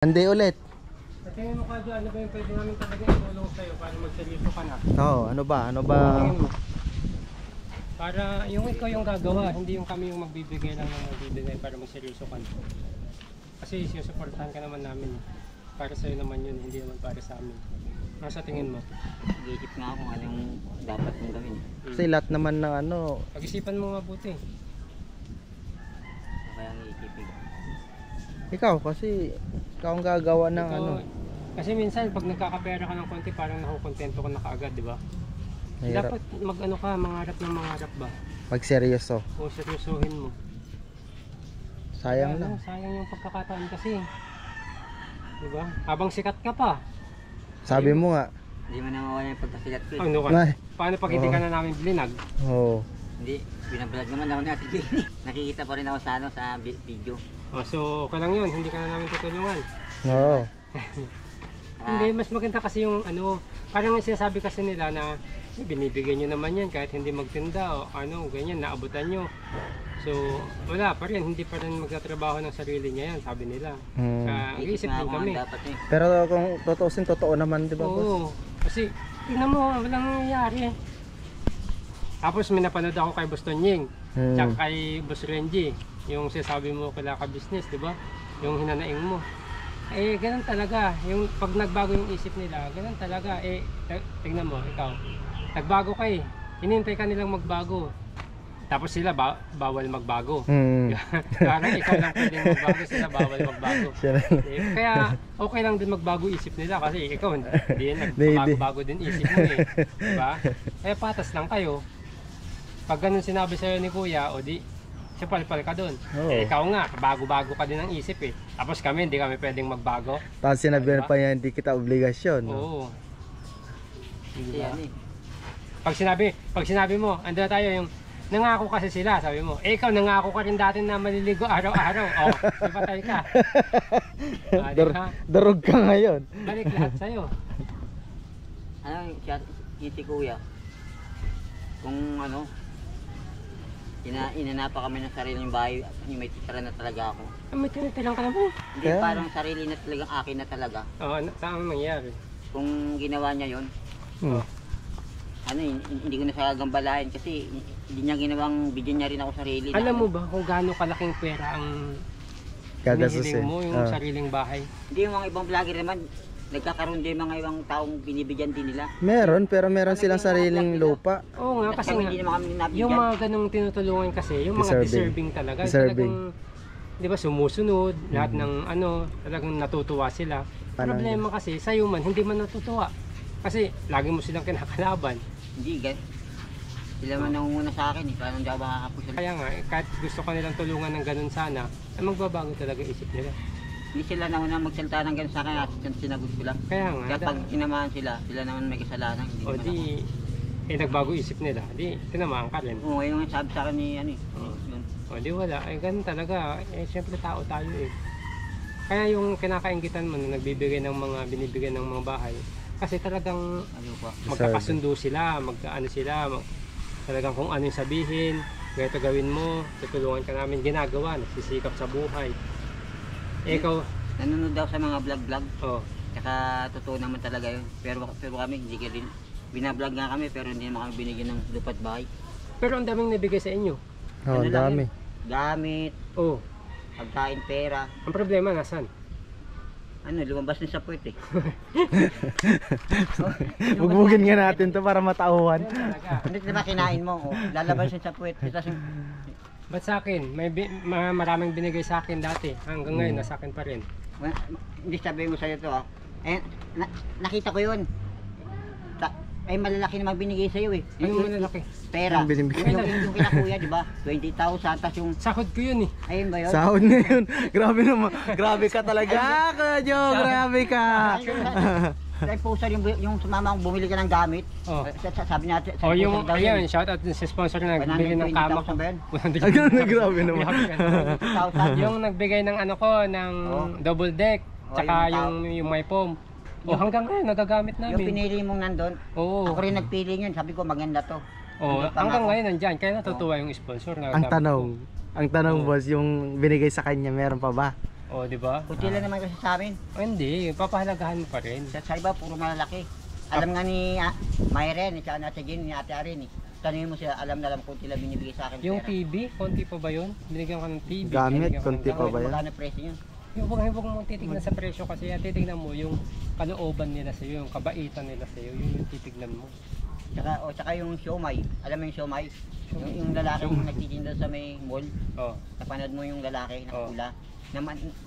Monday ulit. At tingin mo ka dyan, ano ba yung pwede namin talaga itulong sa'yo para magseryoso ka na? Oo, ano ba? Ano ba? Tingin mo. Para yung ikaw yung gagawa, hindi yung kami yung magbibigay lang ng magbibigay para magseryoso ka na. Kasi sinusuportahan ka naman namin. Para sa'yo naman yun, hindi naman para sa amin. Nasa tingin mo? Nag-iisip nga ako kung ano yung dapat mong gawin. Kasi lahat naman ng ano, Pag-isipan mo mabuti. Kaya ang iisipin ko. ikaw kasi ikaw ang gagawa ng Ikaw, ano. kasi minsan pag nagkakapera ka ng konti, parang nakukontento ka na kaagad, di ba? Mahirap. Dapat mag-ano ka, mangarap ng mangarap ba? Magseryoso. O seryosohin mo. Sayang Kaya, lang. sayang yung pagkakataon kasi. Diba? Habang sikat ka pa. Sabi mo nga. Hindi mo na mawala yung pagkasilat ko. Ano ka? Ay. Paano pag hindi Oo. ka na namin blinag? Oo. Hindi, binablog naman ako natin. Nakikita pa rin ako sa, sa video. Oh, so okay lang yun, hindi ka na namin tutulungan. Oo. Hindi, mas maganda kasi yung ano, parang yung sinasabi kasi nila na binibigyan nyo naman yan kahit hindi magtinda o ano, ganyan, naabutan nyo. So, wala pa rin, hindi pa rin magtatrabaho ng sarili niya yan, sabi nila. Nag-iisip nga din ako kami. nga dapat eh. Pero kung tutuusin, totoo naman, di ba, boss? Oo, kasi tingnan mo, walang nangyayari. Tapos may napanood ako kay Boston Ying, tsaka kay Boss Renji, yung sinasabi mo kala ka business, di ba? Yung hinanaing mo. Eh, ganun talaga. Yung pag nagbago yung isip nila, ganun talaga. Eh, tingnan mo, ikaw. Nagbago ka eh. Hinintay ka nilang magbago. Tapos sila bawal magbago. Parang ikaw lang pwedeng magbago, sila bawal magbago. Eh, kaya okay lang din magbago isip nila kasi ikaw hindi nagbago din isip mo eh. Diba? Eh, patas lang kayo. Pag ganun sinabi sa'yo ni Kuya, o di, sipal-pal ka dun. Oo. Eh, ikaw nga, bago-bago ka din ng isip eh. Tapos kami, hindi kami pwedeng magbago. Tapos sinabihan pa niya, hindi kita obligasyon. No? Oo. Kasi Diba? ano eh. Pag sinabi mo, ando tayo yung nangako kasi sila, sabi mo, eh ikaw nangako ka rin dati na maliligo araw-araw. Oh, di patay ka. Darog ka ngayon. Balik lahat sa'yo. Ano yung si Kuya? Kung ano, inanapa kami ng sariling bahay, yung may titira na talaga ako. May tinitilang ka naman. Hindi, Kaya? parang sarili na talagang akin na talaga. Oo, saan ang nangyari? Kung ginawa niya yon, Hmm. ano hindi ko na siya gagambalain kasi hindi niya ginawang bigyan niya rin ako sarili. Alam na, mo ba kung gaano kalaking pera ang Gagastusin. hinihiling mo, yung sariling bahay? Hindi, yung mga ibang vlogger naman, nagkakaroon din mga ibang taong binibigyan din nila. Meron, pero meron silang sariling lupa. Oo nga, kasi Kami nga, hindi naman kami nabigyan. yung mga ganong tinutulungan kasi, yung mga deserving talaga. Deserving. Talagang, di ba, sumusunod, lahat ng ano, talagang natutuwa sila. Problema kasi, sa'yo man, hindi man natutuwa. Kasi, lagi mo silang kinakalaban. Hindi, sila man nangunguna sa akin eh, parang hindi ako makakapos sila. Kaya nga, kahit gusto ka nilang tulungan ng ganun sana, ay magbabago talaga isip nila. Hindi sila nauna magsalita ng ganun sa akin at sinagot ko lang. Kaya nga, Kaya pag sinamahan sila naman may kasalanan. Hindi o naman di, nagbago isip nila, di, tinamaan ka rin. ako. Oo, ngayon nga sabi sa akin ni ano eh. Oo. Yun. O di wala, ganun talaga, syempre tao tayo eh. Kaya yung kinakaingitan mo na nagbibigay ng mga, binibigyan ng mga bahay, kasi talagang Ano pa? magkakasundo sila, magkaano sila, talagang kung ano yung sabihin, ganito gawin mo, tutulungan ka namin, ginagawa, nagsisikap sa buhay. Eh, ikaw, Nanonood daw sa mga vlog-vlog. oh, Tsaka totoo naman talaga yun. Pero kami hindi ka rin. Binablog nga kami pero hindi naman kami binigyan ng lupat bahay. pero ang daming nabigay sa inyo. Oh, Ano lang dami. yun? Gamit, Oh, pagkain, pera. ang problema nasan? Ano, lumabas na sa puwet eh. Bugbugin nga natin to para matauhan. Talaga. Hindi diba kinain mo? Oh, lalabas yun sa puwet. Tapos Ba't sa akin? Maraming binigay sa akin dati. Hanggang ngayon, nasa akin pa rin. hindi sabihin ko sa'yo to ah. Eh, nakita ko yun. Ay malalaki naman binigay sa'yo eh. Yung malalaki. Pera. Yung binibigay. Yung kinakuya, di ba? 20,000, tapos yung, Sahod ko yun eh. ayun ba yun? Sahod na yun. Grabe naman. Grabe ka talaga, Kuya Joe. Grabe ka. Ay, poster yung sumama kong bumili ka ng gamit. Oh. Sabi niya, O yung, ayun, shout out sa sponsor na nagbigay ng kama ko. 120,000 ba yun? Ay, ganun, grabe naman. Yung nagbigay ng ano ko, ng double deck, Oh, tsaka yung yung may foam. O hanggang ngayon, nagagamit Yung namin. pinili mong nandun, Oo. ako rin nagpili yun. Sabi ko, maganda to. Oh, Nandun pa hanggang nga ako. ngayon nandyan. Kaya natutuwa yung sponsor na Ang gamit tanong, ko. boss, yung binigay sa kanya, meron pa ba? O, di ba? Kunti lang naman kasi sa amin. O, hindi, papahalagahan mo pa rin. Sa iba, puro malalaki. Alam nga ni Myren, at saka ni Ate Jean, ni Ate Arin eh. Tanungin mo sila, alam na alam kunti lang binibigay sa akin. Yung pera. TV, konti pa ba yun? Binigyan ka ng TV. Gamit, binigyan ka ng konti pa gamit. ba yan? Magkano presyo yun? Yung huwag mo titignan sa presyo kasi titignan mo yung kalooban nila sa iyo, yung kabaitan nila sa iyo, yun yung titignan mo. Tsaka yung siomay. Alam mo yung siomay? Yung lalaki yung nagtitinda sa may mall. Oh. Napanood mo yung lalaki na pula.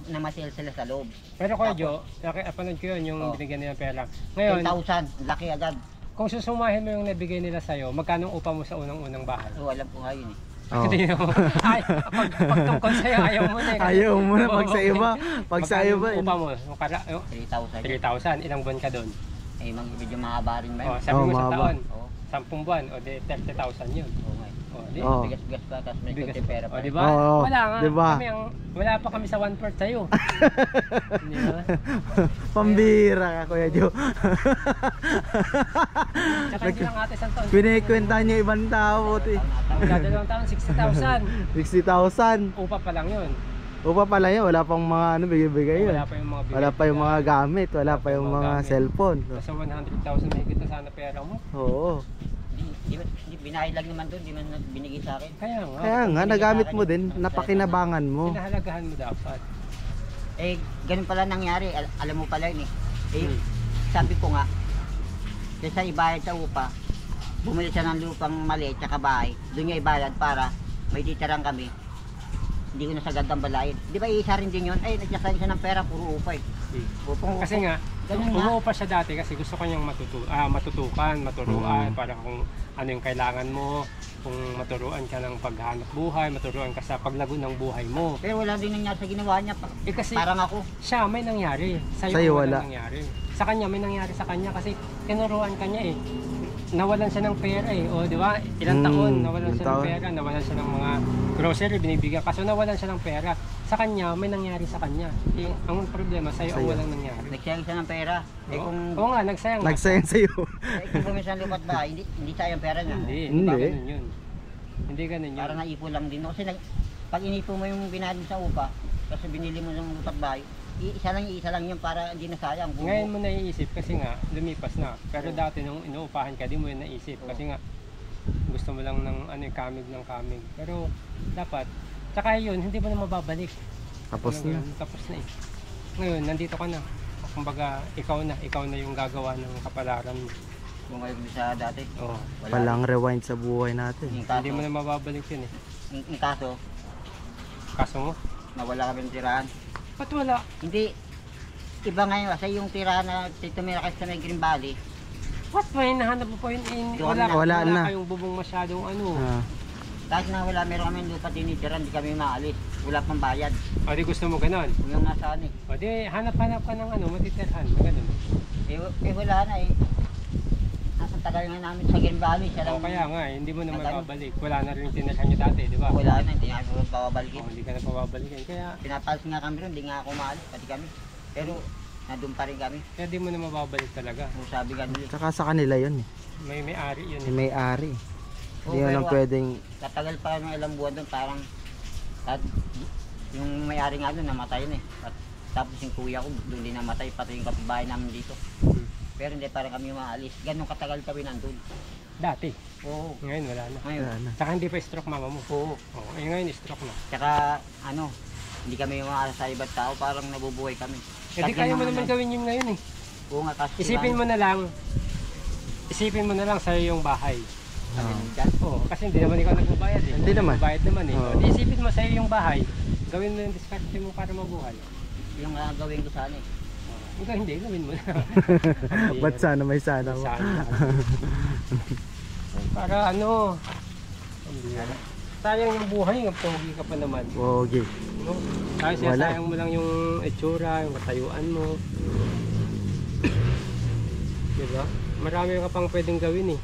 Na masel sila sa loob. Pero Kuya Jo, napanood ko yun, yung Oh. binigyan nila pera. Ngayon, 10,000, laki agad. kung susumahin mo yung nabigay nila sa'yo, magkano ang upa mo sa unang-unang bahay? So alam ko nga yun eh. Oh. Hindi mo. Ay, pag tungkol sa'yo, ayaw mo na. Eh, Ayaw mo na pag sa iba. Pag sa iba. Magkano yung upa mo? Yung 3,000. 3,000. Ilang buwan ka doon? Eh, medyo mahaba rin ba Oh, yun? sabi mo sa mahaba. taon, Oo. 10 buwan, o di 30,000 yun. Oo nga. O, di. Oh. Bigas-bigas pa, tapos may Bigas. kunti pera O, pa. di ba? Oo, Wala nga. diba? Wala pa kami sa 1/4 sa'yo. Di ba? Pambira ka, Kuya Jo. Tsaka hindi lang ate isang taon. Pinikwentahan yung ibang tao. Puti. Magdadalawang taon, 60,000. 60,000. Upa pa lang yun. Upa pala yun. Wala pang mga ano, bigay-bigay yun. Wala pa yung mga Wala pa yung mga gamit. Wala pa yung mga gamit. cellphone. Basta 100,000 mahigit na sana pera mo. Oo. Hindi, binayad lang naman doon, di man binigay sa akin. Kaya nga. Kaya nga, nagamit mo din. Napakinabangan mo. Pinahalagahan mo dapat. Eh, ganun pala nangyari. Alam mo pala yun eh. Eh, Hmm. sabi ko nga, kaysa ibayad sa upa, bumili siya ng lupang maliit tsaka bahay. Doon niya ibayad para may titirang kami. Hindi ko na sagad ang balayin. Di ba isa rin din yun? Ay, nagsasayin siya ng pera, puro upa eh. Upang Kasi nga, ganun nga. umuupa siya dati kasi gusto ko niyang matutukan, maturuan, para kung ano yung kailangan mo, kung maturuan ka ng paghanap buhay, maturuan ka sa paglago ng buhay mo. Pero wala din nangyari sa ginawa niya. Eh kasi Parang ako. siya may nangyari, Sa'yo sa'yo wala. wala nangyari. Sa kanya may nangyari sa kanya kasi tinuruan ka niya eh. Nawalan siya ng pera eh. O di ba? Ilang taon nawalan ilang siya ng pera, nawalan siya ng mga grocery binibigyan. Kaso nawalan siya ng pera. Sa kanya may nangyari sa kanya. Eh, ang problema sa'yo ang Sa'yo. walang nangyari. Nagsayang siya ng pera. Eh kung, Oo nga, nagsayang. nga. Nagsayang sa'yo. kung bumisan lupat ba, hindi sayang pera niya. Hindi, Hindi. hindi ganun yun. Hindi ganun yun. Para naipo lang din. Kasi pag inipo mo yung binayad mo sa upa, kasi binili mo ng lupat bahay, isa lang yun para hindi na sayang. Buo. Ngayon mo naiisip kasi nga lumipas na. Pero dati nung inuupahan ka, di mo yun naisip. Kasi nga gusto mo lang ng kamig ng kamig. Pero dapat, tsaka yun, hindi mo na mababalik. Tapos Ano na. yun, tapos na eh. Ngayon, nandito ka na. Kumbaga, ikaw na yung gagawa ng kapalaran mo. Kung kayo sa dati, Oo. wala. Walang rewind sa buhay natin. Yung kaso, Hindi mo na mababalik yun eh. yung kaso, Kaso mo, nawala kami ng tirahan. ba't wala? Hindi, iba ngayon kasi yung tirahan na tumira kasi sa may Green Valley, What? May nahanap mo pa yun? Wala Wala na. kayong bubong masyadong ano. Ah. kahit na wala, meron kami lupa tinitira, hindi kami maalis. Wala pang bayad. O di gusto mo ganon. Kung yung nasa ano eh. O di hanap-hanap ka ng matitirhan. Ganon. Wala na eh. Ang tagal nga namin sa Green Valley, siya lang. O kaya nga, hindi mo na Magkano? mababalik. Wala na rin yung tinirhan nyo dati, di ba? Wala na, hindi nga ako babalikin. O, hindi ka na pababalikin. Kaya Pinapalis nga kami ron, hindi nga ako maalis, pati kami. Pero, nandun pa rin kami. di mo na mababalik talaga. Kung sabi nga nila. Tsaka sa kanila yun eh. May-ari yun. May may-ari. Hindi Oo, mo lang pero, pwedeng... Katagal pa ng ilang buwan doon, parang yung may-ari nga doon namatay na eh. Tapos yung kuya ko doon din namatay, pati yung kapitbahay namin dito. Pero hindi parang kami maalis. Ganun katagal kami nandun. Dati. Oo. Ngayon wala na. Ngayon. Wala na. Saka hindi pa stroke mama mo. Oo. Ngayon stroke na. Tsaka ano, hindi kami maalas sa ibang tao, parang nabubuhay kami. Eh di kaya mo naman gawin yun ngayon eh. Oo nga, kasi Isipin mo na lang sa'yo yung bahay. Sabi Ah. nila, Oo, kasi hindi naman ikaw nagbabayad eh. Hindi naman. Nagbabayad naman eh. Oo. O, di isipin mo sa'yo yung bahay. Gawin mo yung diskarte mo para mabuhay. yung gawin ko sana eh. Ikaw hindi, gawin mo na. Ba't sana may sana mo? Sana. Para ano, sayang yung buhay, ang pogi ka pa naman. Okay. No? Kasi Wala. sayang mo lang yung itsura, yung katayuan mo. Diba? Marami ka pang pwedeng gawin eh.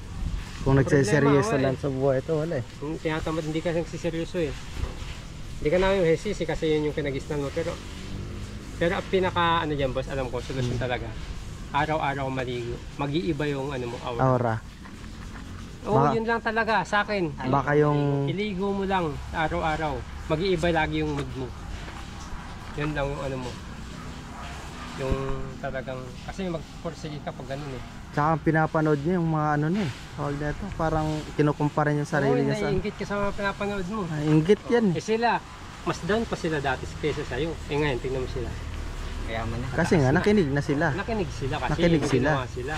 Kung nagseseryoso Problema, lang sa buhay ito, wala eh. Kung tinatamad, hindi ka nagsiseryoso eh. Hindi ka namin hesisi kasi yun yung kinagisnan mo. Pero ang pinaka ano dyan boss, alam ko, solusyon talaga. Araw-araw maligo. Mag-iiba yung ano mo, aura. Aura. Oo, Baka- yun lang talaga sa akin. Baka yung... Iligo mo lang araw-araw. Mag-iiba lagi yung mood mo. Yun lang yung ano mo. Yung talagang, kasi magpursige ka pag ganun eh. Tsaka pinapanood niya yung mga ano niya eh. Tawag dito, parang kinukumpara niya yung sarili niya sa... naiingit ka sa mga pinapanood mo. Ay, inggit yan. Eh sila, mas down pa sila dati kaysa sa'yo. Eh ngayon, tingnan mo sila. Kaya man na. Kasi nga, nakinig na sila. Nakinig sila kasi Nakinig yung sila. ginawa sila.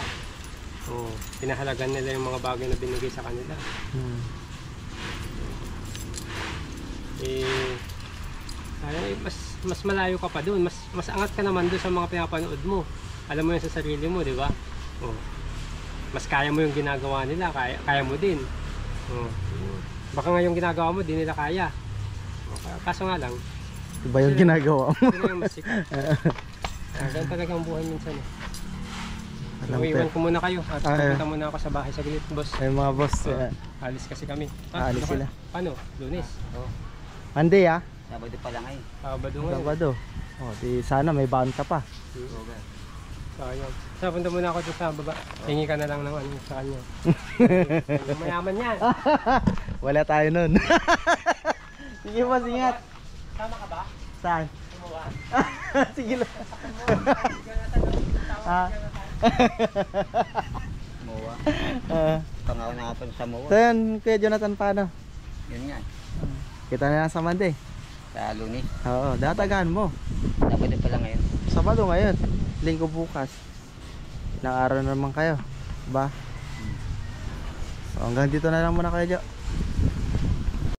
Oo, pinahalagan nila yung mga bagay na binigay sa kanila. Hmm. Eh, ay, mas malayo ka pa doon. Mas angat ka naman doon sa mga pinapanood mo. Alam mo yun sa sarili mo, di ba? Oh. Mas kaya mo yung ginagawa nila, kaya mo din. Oh. Baka nga yung ginagawa mo, di nila kaya. Kaso nga lang, Iba yung ginagawa mo. sila yung mas sikat. Ganun talaga ang buhay minsan eh. Alam So, iwan ko. ko muna kayo at pupunta muna ako sa bahay sa gilid, boss. Ay mga boss. Alis kasi kami. Aalis ano sila. ka? Paano? Lunes? Oh, Monday ah. Sabado pa lang ngayon. Sabado ngayon. Sabado. Oh, di sana may baon ka pa. Okay. Sayang. So, punta muna ako doon sa baba. Hingi ka na lang ng ano sa kanya. Mayaman yan. Wala tayo nun. Sige boss, ingat. Tama ka ba? Saan? Tumuwa. Sige lang. Ah. Mowa. Ah. Pangaw na ako sa Mowa. So yan, Kuya Jonathan, paano? Yun nga. Kita na lang sa Monday. Sa Lunes. Oo, datagahan mo. Sabado pa lang ngayon. Sabado ngayon, linggo bukas. Ilang araw na naman kayo, ba? So hanggang dito na lang muna kayo, Jo.